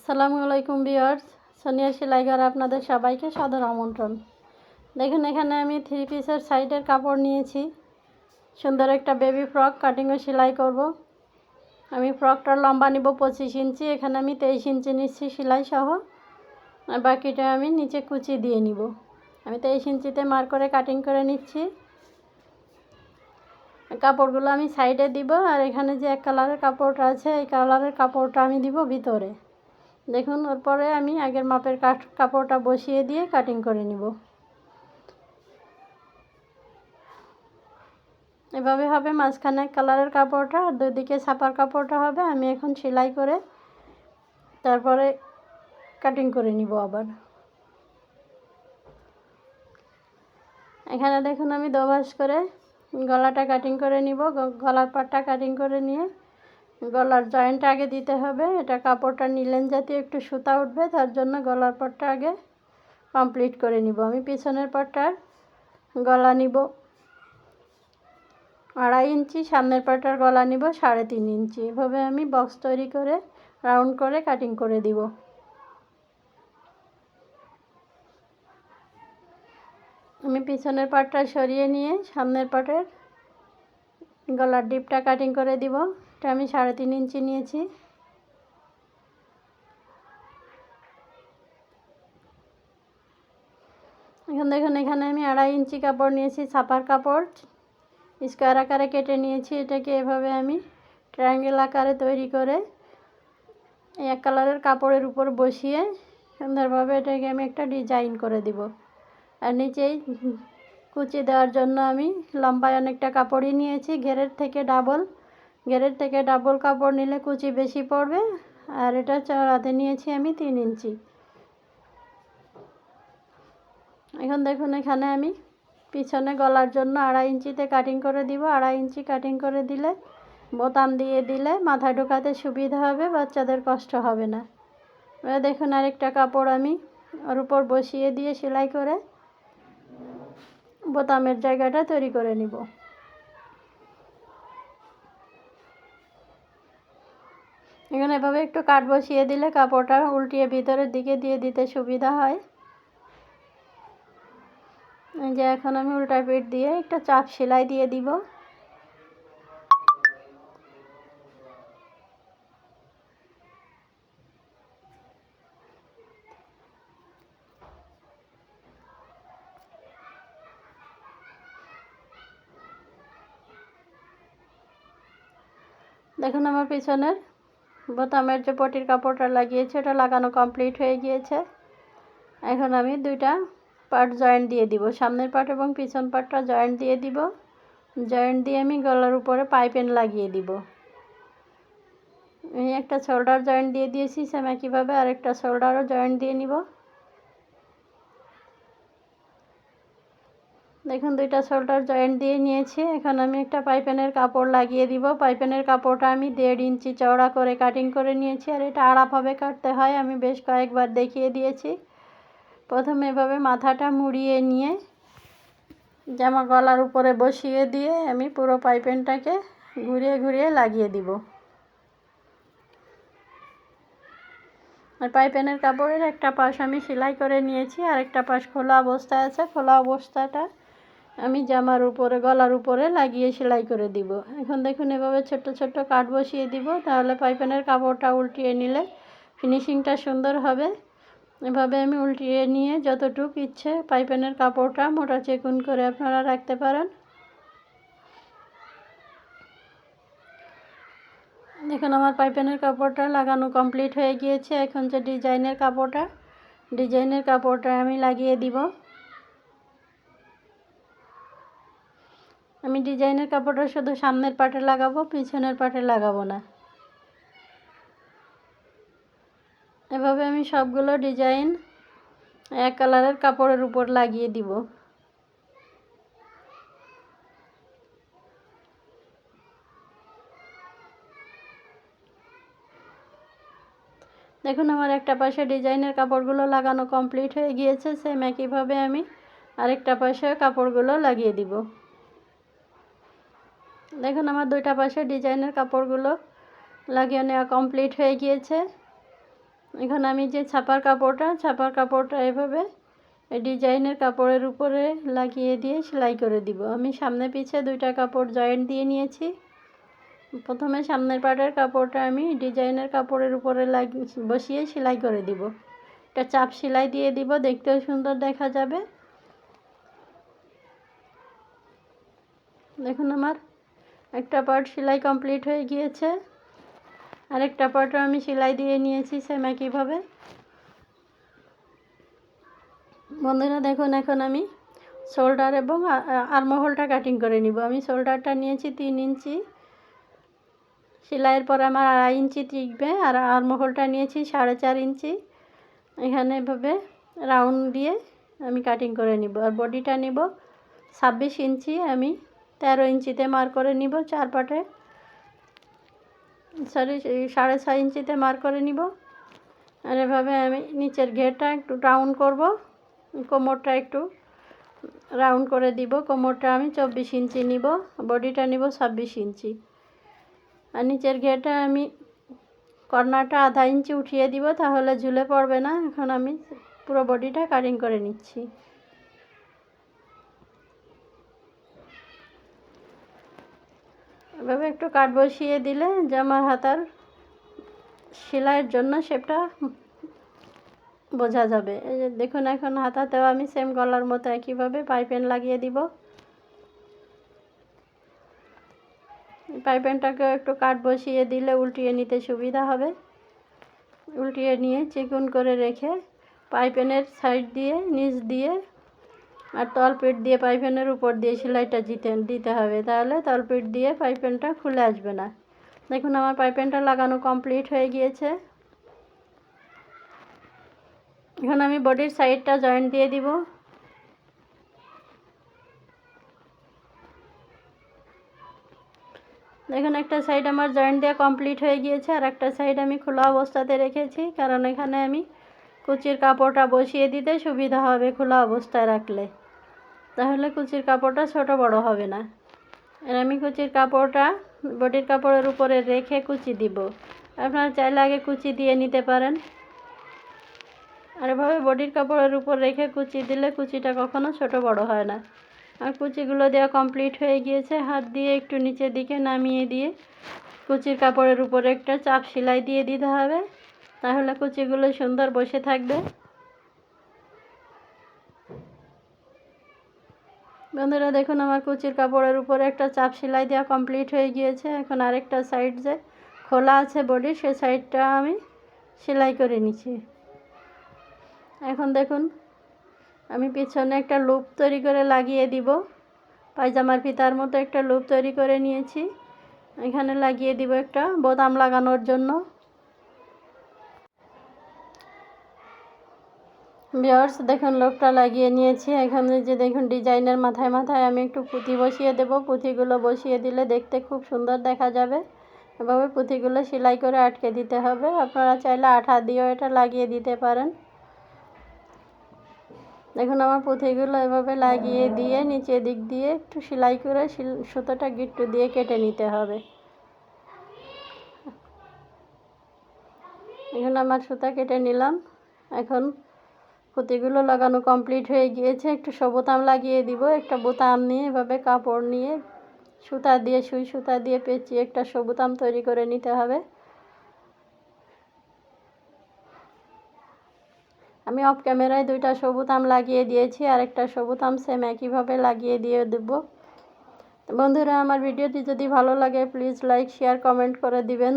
আসসালামু আলাইকুম ভিউয়ার্স, সোনিয়া সেলাই ঘরে আপনাদের সবাইকে সাদর আমন্ত্রণ। দেখুন, এখানে আমি 3 পিসের সাইডের কাপড় নিয়েছি। সুন্দর একটা বেবি ফ্রক কাটিং ও সেলাই করব। আমি ফ্রকটার লম্বা নিব 25 ইঞ্চি, এখানে আমি 23 ইঞ্চি নিচ্ছি সেলাই সহ, আর বাকিটা আমি নিচে কুচি দিয়ে নিব। আমি 23 ইঞ্চিতে মার্ক করে কাটিং করে নিচ্ছি। কাপড়গুলো আমি সাইডে দিব, আর এখানে যে এক কালারের কাপড়টা আছে এই কালারের কাপড়টা আমি দিব ভিতরে। দেখুন, ওর পরে আমি আগের মাপের কাপড়টা বসিয়ে দিয়ে কাটিং করে নিব। এভাবে হবে মাঝখানে কালারের কাপড়টা, আর দুদিকে ছাপার কাপড়টা হবে। আমি এখন সেলাই করে তারপরে কাটিং করে নিব আবার। এখানে দেখুন, আমি দোভাঁজ করে গলাটা কাটিং করে নিব। গলার পাটটা কাটিং করে নিয়ে গলার জয়েন্টটা আগে দিতে হবে। এটা কাপড়টা নিলেন জাতীয় একটু সুতা উঠবে, তার জন্য গলার পাটটা আগে কমপ্লিট করে নিব। আমি পিছনের পাটটার গলা নিব 2.5 ইঞ্চি, সামনের পাটটার গলা নিব 3.5 ইঞ্চি। এভাবে আমি বক্স তৈরি করে রাউন্ড করে কাটিং করে দিব। আমি পিছনের পাটটা সরিয়ে নিয়ে সামনের পাটের গলার ডিপটা কাটিং করে দিব। এটা আমি 3.5 ইঞ্চি নিয়েছি। এখন দেখুন, এখানে আমি 2.5 ইঞ্চি কাপড় নিয়েছি, ছাপার কাপড় স্কোয়ার আকারে কেটে নিয়েছি। এটাকে এভাবে আমি ট্রায়াঙ্গেল আকারে তৈরি করে এক কালারের কাপড়ের উপর বসিয়ে সুন্দরভাবে এটাকে আমি একটা ডিজাইন করে দিব। আর নিচেই কুচি দেওয়ার জন্য আমি লম্বায় অনেকটা কাপড়ই নিয়েছি। ঘেরের থেকে ডাবল কাপড় নিলে কুচি বেশি পড়বে। আর এটা চওড়াতে নিয়েছি আমি 3 ইঞ্চি। এখন দেখুন, এখানে আমি পিছনে গলার জন্য 2.5 ইঞ্চিতে কাটিং করে দিব। 2.5 ইঞ্চি কাটিং করে দিলে বোতাম দিয়ে দিলে মাথায় ঢোকাতে সুবিধা হবে, বাচ্চাদের কষ্ট হবে না। এবার দেখুন, আরেকটা কাপড় আমি ওর উপর বসিয়ে দিয়ে সেলাই করে বোতামের জায়গাটা তৈরি করে নিব। এখানে এভাবে একটু কাট বসিয়ে দিলে কাপড়টা উল্টিয়ে ভিতরের দিকে দিয়ে দিতে সুবিধা হয়। এই যে এখন আমি উল্টা পিঠ দিয়ে একটা চাপ সেলাই দিয়ে দিব। দেখুন, আমার পিছনের বোতামের যে পটির কাপড়টা লাগিয়েছে ওটা লাগানো কমপ্লিট হয়ে গিয়েছে। এখন আমি দুইটা পার্ট জয়েন্ট দিয়ে দিব, সামনের পার্ট এবং পিছন পার্টটা জয়েন্ট দিয়ে দিব। জয়েন্ট দিয়ে আমি গলার উপরে পাইপিং লাগিয়ে দিব। আমি একটা শোল্ডার জয়েন্ট দিয়ে দিয়েছি, সেম একইভাবে আরেকটা শোল্ডারও জয়েন্ট দিয়ে নিব। দেখুন, দুইটা শোল্ডার জয়েন্ট দিয়ে নিয়েছি। এখন আমি একটা পাইপিংয়ের কাপড় লাগিয়ে দিব। পাইপিংয়ের কাপড়টা আমি 1.5 ইঞ্চি চওড়া করে কাটিং করে নিয়েছি। আর এটা আড়াভাবে কাটতে হয়, আমি বেশ কয়েকবার দেখিয়ে দিয়েছি। প্রথমে এভাবে মাথাটা মুড়িয়ে নিয়ে জামা গলার উপরে বসিয়ে দিয়ে আমি পুরো পাইপিংটাকে ঘুরিয়ে ঘুরিয়ে লাগিয়ে দিব। আর পাইপিংয়ের কাপড়ের একটা পাশ আমি সেলাই করে নিয়েছি, আর একটা পাশ খোলা অবস্থায় আছে। খোলা অবস্থাটা আমি জামার উপরে গলার উপরে লাগিয়ে সেলাই করে দিব। এখন দেখুন, এভাবে ছোট্ট ছোট্ট কাট বসিয়ে দিব, তাহলে পাইপিংয়ের কাপড়টা উল্টিয়ে নিলে ফিনিশিংটা সুন্দর হবে। এভাবে আমি উল্টিয়ে নিয়ে যতটুকু ইচ্ছে পাইপিংয়ের কাপড়টা মোটা চিকন করে আপনারা রাখতে পারেন। দেখুন, আমার পাইপিংয়ের কাপড়টা লাগানো কমপ্লিট হয়ে গিয়েছে। এখন যে ডিজাইনের কাপড়টা আমি লাগিয়ে দিব। আমি ডিজাইনের কাপড়টা শুধু সামনের পাটে লাগাবো, পিছনের পাটে লাগাবো না। এভাবে আমি সবগুলো ডিজাইন এক কালারের কাপড়ের উপর লাগিয়ে দিব। দেখুন, আমার একটা পাশে ডিজাইনের কাপড়গুলো লাগানো কমপ্লিট হয়ে গিয়েছে। সেম একইভাবে আমি আরেকটা পাশে কাপড়গুলো লাগিয়ে দিব। দেখুন, আমার দুইটা পাশে ডিজাইনের কাপড়গুলো লাগিয়ে নেওয়া কমপ্লিট হয়ে গিয়েছে। এখন আমি যে ছাপার কাপড়টা এভাবে এই ডিজাইনের কাপড়ের উপরে লাগিয়ে দিয়ে সেলাই করে দিব। আমি সামনে পিছে দুইটা কাপড় জয়েন্ট দিয়ে নিয়েছি। প্রথমে সামনের পাটের কাপড়টা আমি ডিজাইনের কাপড়ের উপরে বসিয়ে সেলাই করে দিব। একটা চাপ সেলাই দিয়ে দিব, দেখতেও সুন্দর দেখা যাবে। দেখুন আমার একটা পার্ট সেলাই কমপ্লিট হয়ে গিয়েছে, আরেকটা পার্টও আমি সেলাই দিয়ে নিয়েছি সেম একইভাবে। বন্ধুরা দেখুন, এখন আমি শোল্ডার এবং আর্মহোলটা কাটিং করে নিব। আমি শোল্ডারটা নিয়েছি 3 ইঞ্চি, সেলাইয়ের পর আমার 2.5 ইঞ্চি টিকবে, আর আর্মহোলটা নিয়েছি 4.5 ইঞ্চি। এখানে এভাবে রাউন্ড দিয়ে আমি কাটিং করে নিব। আর বডিটা নিব 26 ইঞ্চি, আমি 13 ইঞ্চিতে মার্ক করে নিব। 4 পাটে 6.5 ইঞ্চিতে মার্ক করে নিব। আর এভাবে আমি নিচের ঘেরটা একটু রাউন্ড করব, কোমরটা একটু রাউন্ড করে দিব। কোমরটা আমি 24 ইঞ্চি নিব, বডিটা নিব 26 ইঞ্চি। আর নিচের ঘেরটা আমি কর্নারটা 1/2 ইঞ্চি উঠিয়ে দিব, তাহলে ঝুলে পড়বে না। এখন আমি পুরো বডিটা কাটিং করে নিচ্ছি। এভাবে একটু কাট বসিয়ে দিলে জামার হাতার সেলাইয়ের জন্য শেপটা বোঝা যাবে। এই যে দেখুন, এখন হাতাতেও আমি সেম গলার মতো একইভাবে পাইপিন লাগিয়ে দিব। পাইপিনটাকেও একটু কাট বসিয়ে দিলে উল্টিয়ে নিতে সুবিধা হবে। উল্টিয়ে নিয়ে চিকন করে রেখে পাইপিনের সাইড দিয়ে, নিচ দিয়ে আর তলপেট দিয়ে পাইপিনের উপর দিয়ে সেলাইটা দিতে হবে, তাহলে তলপেট দিয়ে পাইপিনটা খুলে আসবে না। দেখুন আমার পাইপিনটা লাগানো কমপ্লিট হয়ে গিয়েছে। এখন আমি বডির সাইডটা জয়েন্ট দিয়ে দিব। দেখুন একটা সাইড আমার জয়েন্ট দেওয়া কমপ্লিট হয়ে গিয়েছে, আর একটা সাইড আমি খোলা অবস্থাতে রেখেছি, কারণ এখানে আমি কুচির কাপড়টা বসিয়ে দিতে সুবিধা হবে খোলা অবস্থায় রাখলে, তাহলে কুচির কাপড়টা ছোট বড় হবে না। আর আমি কুচির কাপড়টা বডির কাপড়ের উপরে রেখে কুচি দিব। আপনারা চাইলে আগে কুচি দিয়ে নিতে পারেন। আর এভাবে বডির কাপড়ের উপর রেখে কুচি দিলে কুচিটা কখনো ছোট বড় হয় না। আর কুচিগুলো দেওয়া কমপ্লিট হয়ে গিয়েছে। হাত দিয়ে একটু নিচের দিকে নামিয়ে দিয়ে কুচির কাপড়ের উপরে একটা চাপ সেলাই দিয়ে দিতে হবে, তাহলে কুচিগুলো সুন্দর বসে থাকবে। বন্ধুরা দেখুন আমার কুচির কাপড়ের উপরে একটা চাপ সেলাই দেওয়া কমপ্লিট হয়ে গিয়েছে। এখন আরেকটা সাইড যে খোলা আছে বডি, সে সাইডটা আমি সেলাই করে নিচ্ছি। এখন দেখুন আমি পিছনে একটা লুপ তৈরি করে লাগিয়ে দিব। পায়জামার ফিতার মতো একটা লুপ তৈরি করে নিয়েছি, এখানে লাগিয়ে দিব একটা বোতাম লাগানোর জন্য। ভিউয়ার্স দেখুন লুপটা লাগিয়ে নিয়েছি। এখানে যে দেখুন ডিজাইনের মাথায় মাথায় আমি একটু পুঁতি বসিয়ে দেব। পুঁতিগুলো বসিয়ে দিলে দেখতে খুব সুন্দর দেখা যাবে। এভাবে পুঁতিগুলো সেলাই করে আটকে দিতে হবে। আপনারা চাইলে আঠা দিয়েও এটা লাগিয়ে দিতে পারেন। দেখুন আমার পুঁতিগুলো এভাবে লাগিয়ে দিয়ে নিচের দিক দিয়ে একটু সেলাই করে সুতোটা গিট্টু দিয়ে কেটে নিতে হবে। এখন আমার সুতা কেটে নিলাম। এখন পুঁতিগুলো লাগানো কমপ্লিট হয়ে গিয়েছে। একটু বোতাম লাগিয়ে দিব। একটা বোতাম নিয়ে এভাবে কাপড় নিয়ে সুতা দিয়ে সুই সুতা দিয়ে পেঁচিয়ে একটা বোতাম তৈরি করে নিতে হবে। আমি অফ ক্যামেরায় 2টা বোতাম লাগিয়ে দিয়েছি, আর একটা বোতাম সেম একইভাবে লাগিয়ে দিয়ে দেব। বন্ধুরা আমার ভিডিওটি যদি ভালো লাগে প্লিজ লাইক শেয়ার কমেন্ট করে দিবেন,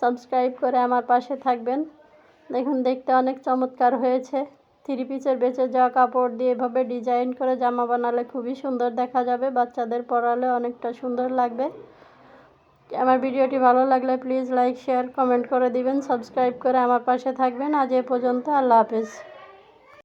সাবস্ক্রাইব করে আমার পাশে থাকবেন। দেখুন দেখতে অনেক চমৎকার হয়েছে। 3 পিসের বেঁচে যাওয়া কাপড় দিয়ে এভাবে ডিজাইন করে জামা বানালে খুবই সুন্দর দেখা যাবে, বাচ্চাদের পরালে অনেকটা সুন্দর লাগবে। আমার ভিডিওটি ভালো লাগলে প্লিজ লাইক শেয়ার কমেন্ট করে দিবেন, সাবস্ক্রাইব করে আমার পাশে থাকবেন। আজ এ পর্যন্ত, আল্লাহ হাফেজ।